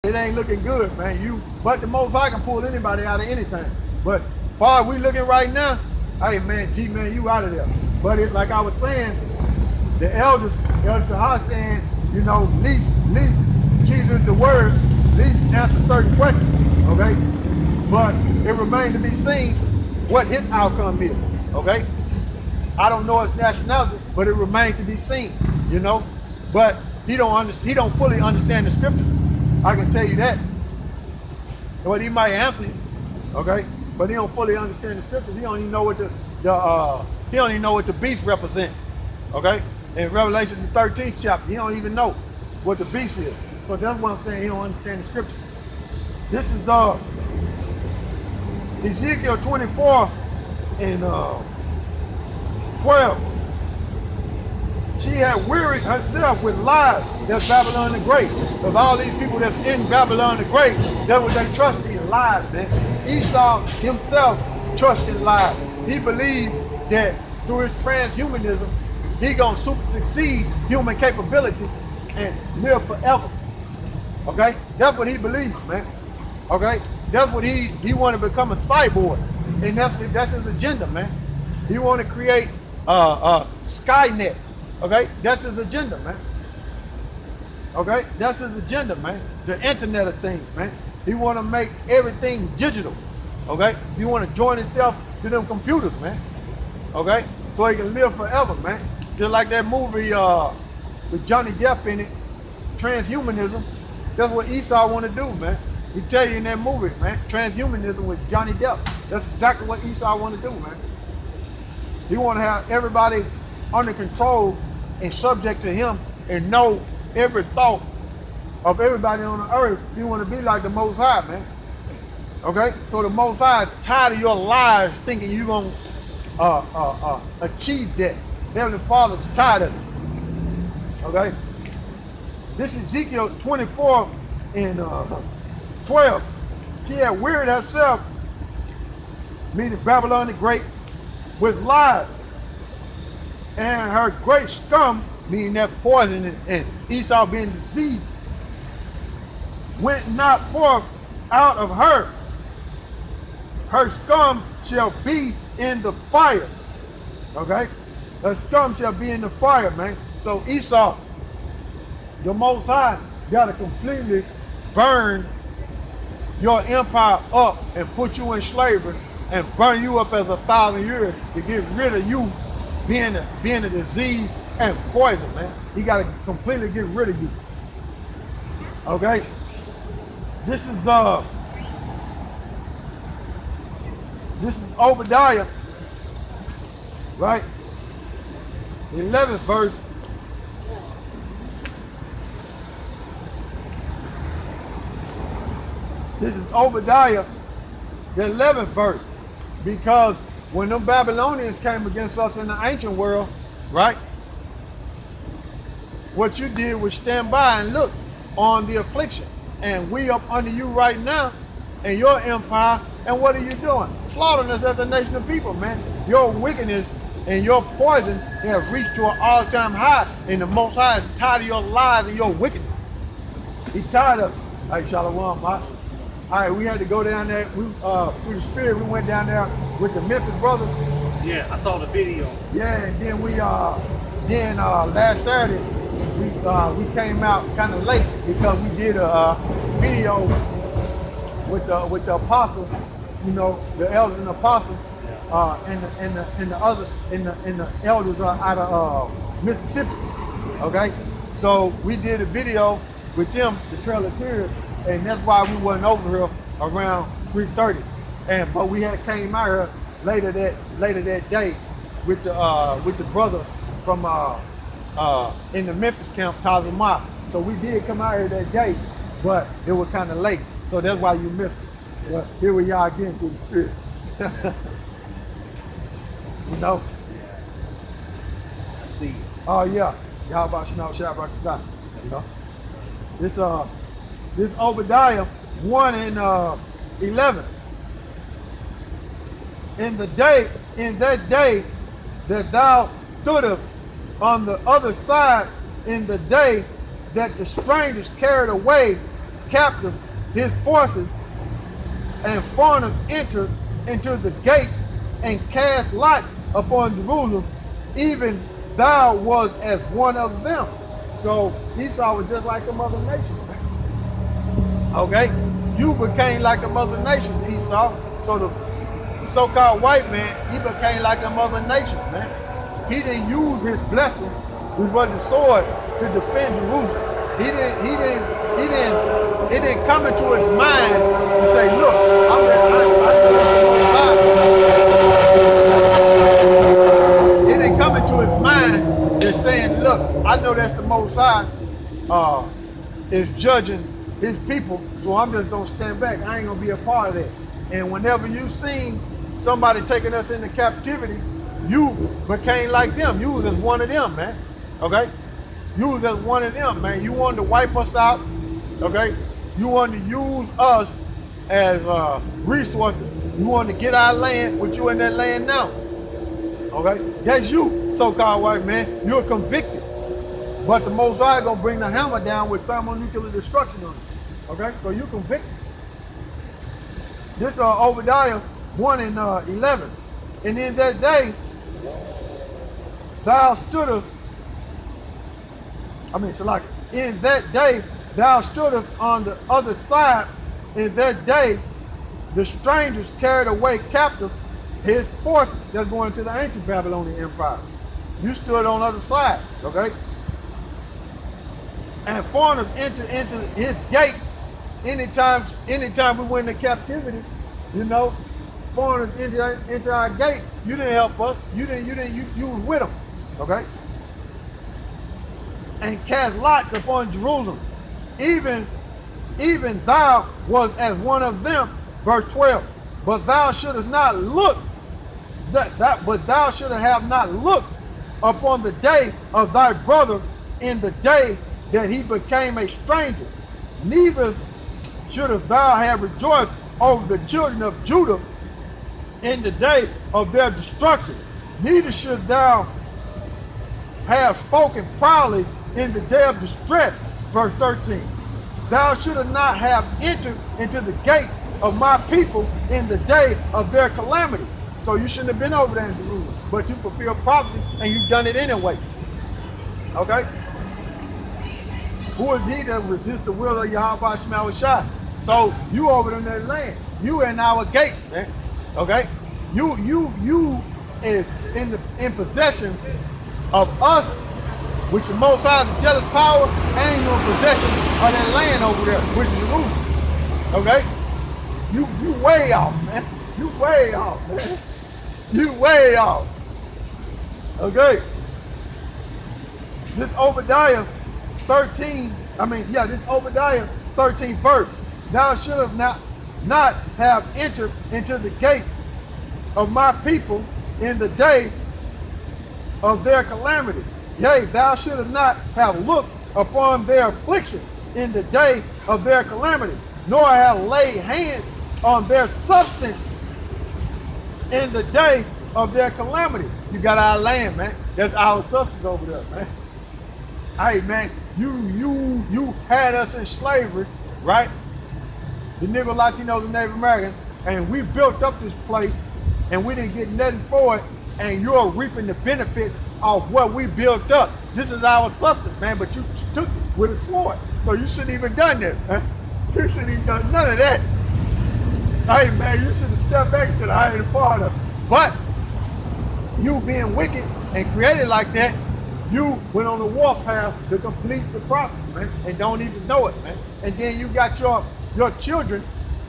it ain't looking good, man. But the Most High can pull anybody out of anything. But far as we looking right now, hey man, man, you out of there. But it, like I was saying, the elders, Elder Shahar saying, you know, least Jesus the word, least answer certain questions, okay? But it remains to be seen what his outcome is, okay? I don't know his nationality, but it remains to be seen, you know? But he don't fully understand the scriptures. I can tell you that. But he might answer you, okay? But he don't fully understand the scriptures. He don't even know what he don't even know what the beast represents, okay? In Revelation the 13th chapter, he don't even know what the beast is. So that's what I'm saying, he don't understand the scriptures. This is Ezekiel 24 and 12. She had wearied herself with lies. That's Babylon the Great. Because all these people that's in Babylon the Great, that's what they trust in, lies, man. Esau himself trusted in lies. He believed that through his transhumanism, he gonna succeed human capability and live forever. Okay? That's what he believes, man. Okay? That's what he want to become a cyborg. And that's his agenda, man. He want to create Skynet. Okay? That's his agenda, man. Okay? That's his agenda, man. The Internet of Things, man. He want to make everything digital. Okay? He want to join himself to them computers, man. Okay? So he can live forever, man. Just like that movie with Johnny Depp in it, Transhumanism. That's what Esau want to do, man. He tell you in that movie, man, transhumanism with Johnny Depp. That's exactly what Esau want to do, man. He want to have everybody under control and subject to him and know every thought of everybody on the earth. He want to be like the Most High, man. Okay? So the Most High is tired of your lies thinking you're going to achieve that. Heavenly Father's tired of it. Okay? This is Ezekiel 24 and 12. She had wearied herself, meaning Babylon the Great, with lies. And her great scum, meaning that poison and Esau being diseased, went not forth out of her. Her scum shall be in the fire. Okay? Her scum shall be in the fire, man. So Esau, the Most High, got to completely burn your empire up and put you in slavery and burn you up as 1,000 years to get rid of you being a disease and poison, man. He got to completely get rid of you. Okay? This is Obadiah, right? The 11th verse. This is Obadiah, the 11th verse. Because when them Babylonians came against us in the ancient world, right? What you did was stand by and look on the affliction. And we up under you right now in your empire. And what are you doing? Slaughtering us as a nation of people, man. Your wickedness and your poison have reached to an all-time high. And the Most High is tired of your lies and your wickedness. He's tired of it. Hey, Shalom, man. All right, we had to go down there. Through the Spirit, we went down there with the Memphis brothers. Yeah, I saw the video. Yeah, and then last Saturday, we came out kind of late because we did a video with the apostles, you know, the elders and apostles, and the elders out of Mississippi. Okay, so we did a video with them, the Trail of Tears. And that's why we wasn't over here around 3:30. But we had came out here later that day with the brother from in the Memphis camp, Tazamah. So we did come out here that day, but it was kind of late. So that's why you missed it. But here we are again through the Spirit. You know? I see. Oh yeah. YAHAWASHI, you know? This Obadiah 1 and 11. In that day that thou stoodest on the other side, in the day that the strangers carried away captive his forces, and foreigners entered into the gates and cast lot upon Jerusalem, even thou was as one of them. So Esau was just like a mother nation. Okay? You became like a mother nation, Esau. So the so-called white man, he became like a mother nation, man. He didn't use his blessing, which was the sword, to defend Jerusalem. It didn't come into his mind to say, look, it didn't come into his mind just saying, look, I know that's the Most High is judging his people, so I'm just gonna stand back. I ain't gonna be a part of that. And whenever you seen somebody taking us into captivity, you became like them. You was as one of them, man. Okay? You was as one of them, man. You wanted to wipe us out, okay? You wanted to use us as resources. You wanted to get our land, but you in that land now, okay? That's you, so-called white man. You're convicted. But the Most High gonna bring the hammer down with thermonuclear destruction on it, okay? So you're convicted. This Obadiah 1 and 11. And in that day, thou stoodest, in that day thou stoodest on the other side. In that day, the strangers carried away captive his forces that's going to the ancient Babylonian Empire. You stood on the other side, okay? And foreigners enter into his gate. Anytime we went into captivity, you know, foreigners enter our gate. You didn't help us. You was with them, okay? And cast lots upon Jerusalem. Even thou was as one of them. Verse 12. But thou shouldest not look but thou shouldest have not looked upon the day of thy brother in the day that he became a stranger. Neither shouldest thou have rejoiced over the children of Judah in the day of their destruction. Neither should thou have spoken proudly in the day of distress. Verse 13. Thou shouldest not have entered into the gate of my people in the day of their calamity. So you shouldn't have been over there in Jerusalem, but you fulfilled prophecy and you've done it anyway. Okay? Who is he that resists the will of YAHAWASHI? So you over in that land. You in our gates, man. Okay? You is in possession of us, which the Most High is jealous power, and you're in possession of that land over there, which is Jerusalem. Okay? You way off, man. You way off, man. You way off. Okay? This Obadiah 13, this Obadiah 13 verse. Thou should have not have entered into the gate of my people in the day of their calamity. Yea, thou shouldst not have looked upon their affliction in the day of their calamity, nor have laid hands on their substance in the day of their calamity. You got our land, man. That's our substance over there, man. Hey, man, you had us in slavery, right? The Negro, Latinos, and Native Americans, and we built up this place, and we didn't get nothing for it, and you're reaping the benefits of what we built up. This is our substance, man, but you took it with a sword. So you shouldn't even done that, man. You shouldn't even done none of that. Hey, man, you should have stepped back to the higher part of it. But you being wicked and created like that, you went on the warpath to complete the prophecy, man, and don't even know it, man. And then you got your children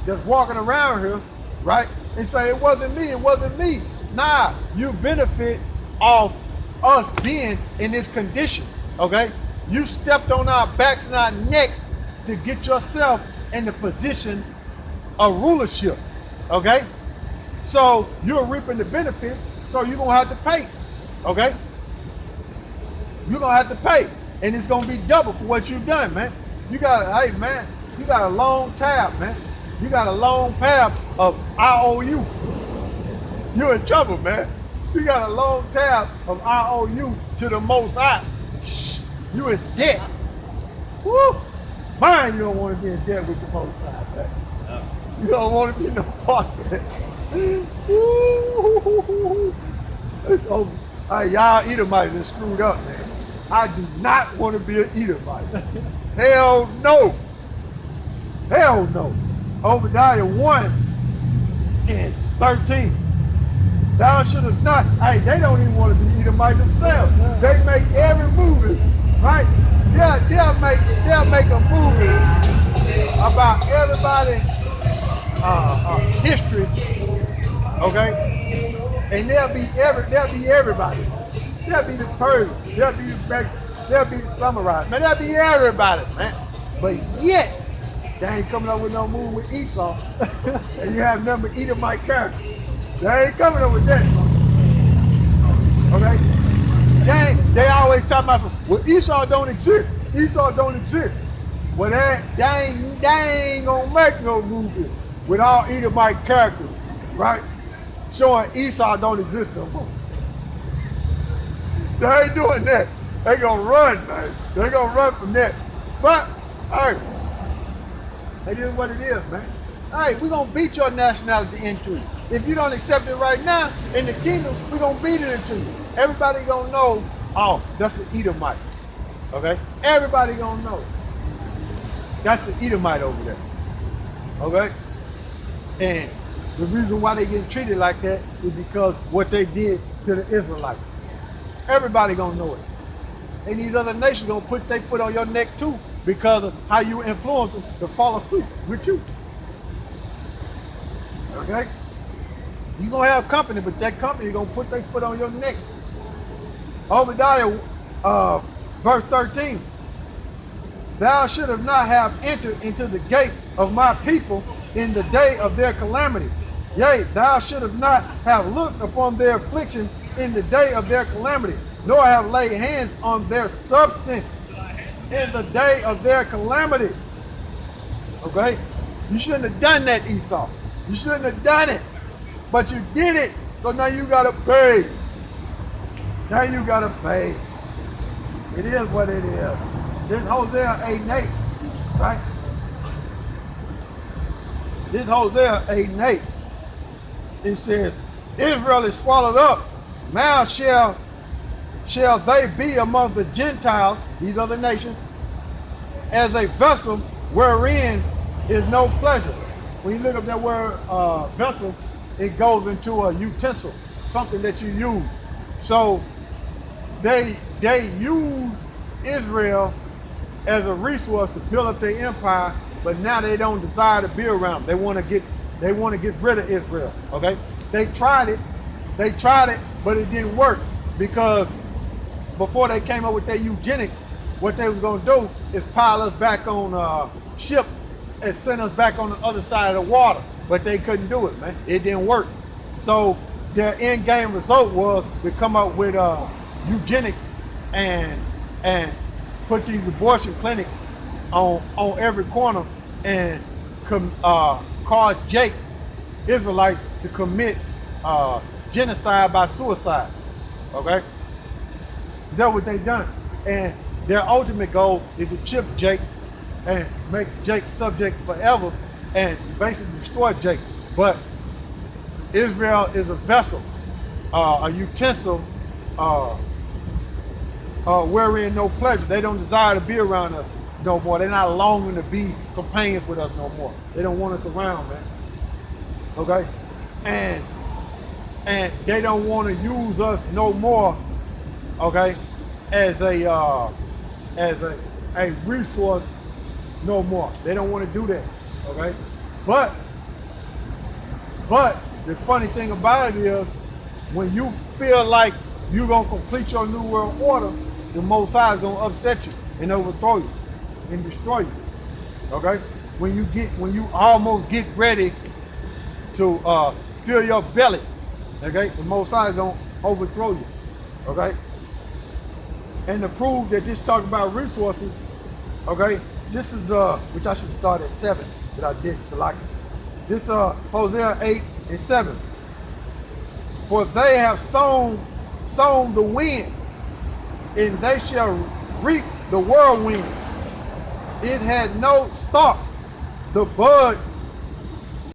that's walking around here, right, and say, it wasn't me, it wasn't me. Nah, you benefit off us being in this condition, okay? You stepped on our backs and our necks to get yourself in the position of rulership, okay? So you're reaping the benefit, so you're gonna have to pay, okay? You're gonna have to pay, and it's gonna be double for what you've done, man. You got, hey, man, you got a long tab, man. You got a long tab of IOU. You're in trouble, man. You got a long tab of IOU to the Most High. You in debt. Woo! mind you don't want to be in debt with the Most High, man. You don't want to be no boss of it. It's over. Y'all Edomites are screwed up, man. I do not want to be an Edomite. Hell no. Hell no. Obadiah 1:13. Thou shouldest not. Hey, they don't even want to be Edomite themselves. They make every movie, right? Yeah, they'll make a movie about everybody's history, okay? And they'll be everybody. They'll be the Persians. They'll be the samurai. Man, they'll be everybody, man. But yet, they ain't coming up with no movie with Esau. And you have number Edomite characters. They ain't coming up with that. Okay? They always talk about, well, Esau don't exist. Esau don't exist. Well, they ain't gonna make no movie with all Edomite characters, right? Showing Esau don't exist no more. They ain't doing that. They gonna run, man. They gonna run from that. But, hey, it is what it is, man. Hey, we gonna beat your nationality into it. If you don't accept it right now, in the kingdom, we gonna beat it into you. Everybody gonna know, oh, that's an Edomite, okay? Everybody gonna know. That's the Edomite over there, okay? And the reason why they getting treated like that is because what they did to the Israelites. Everybody gonna know it. And these other nations gonna put their foot on your neck too because of how you influence them to follow suit with you. Okay? You gonna have company, but that company gonna put their foot on your neck. Obadiah, verse 13. Thou shouldst not have entered into the gate of my people in the day of their calamity. Yea, thou shouldst not have looked upon their affliction in the day of their calamity, nor have laid hands on their substance in the day of their calamity. Okay? You shouldn't have done that, Esau. You shouldn't have done it. But you did it, so now you gotta pay. Now you gotta pay. It is what it is. This Hosea 8:8, right? This Hosea 8:8, it says, Israel is swallowed up. Now shall they be among the Gentiles, these other nations, as a vessel wherein is no pleasure. When you look up that word vessel, it goes into a utensil, something that you use. So they use Israel as a resource to build up their empire, but now they don't desire to be around. They want to get rid of Israel. Okay? They tried it, but it didn't work because before they came up with their eugenics, what they was gonna do is pile us back on ships and send us back on the other side of the water. But they couldn't do it, man. It didn't work. So their end game result was to come up with eugenics and put these abortion clinics on every corner and cause Israelites to commit genocide by suicide. Okay? That's what they done. And their ultimate goal is to chip Jake and make Jake subject forever and basically destroy Jake. But Israel is a vessel, a utensil, wherein no pleasure. They don't desire to be around us no more. They're not longing to be companions with us no more. They don't want us around, man. Okay? And they don't want to use us no more, okay, as a resource no more. They don't want to do that, okay? But the funny thing about it is when you feel like you're going to complete your New World Order, the Most High is going to upset you and overthrow you and destroy you, okay? When you almost get ready to fill your belly, okay, the Most High is going to overthrow you, okay? And to prove that this talk about resources, okay, this is, which I should start at 7, but I didn't, so like this Hosea 8:7. For they have sown the wind, and they shall reap the whirlwind. It had no stalk. The bud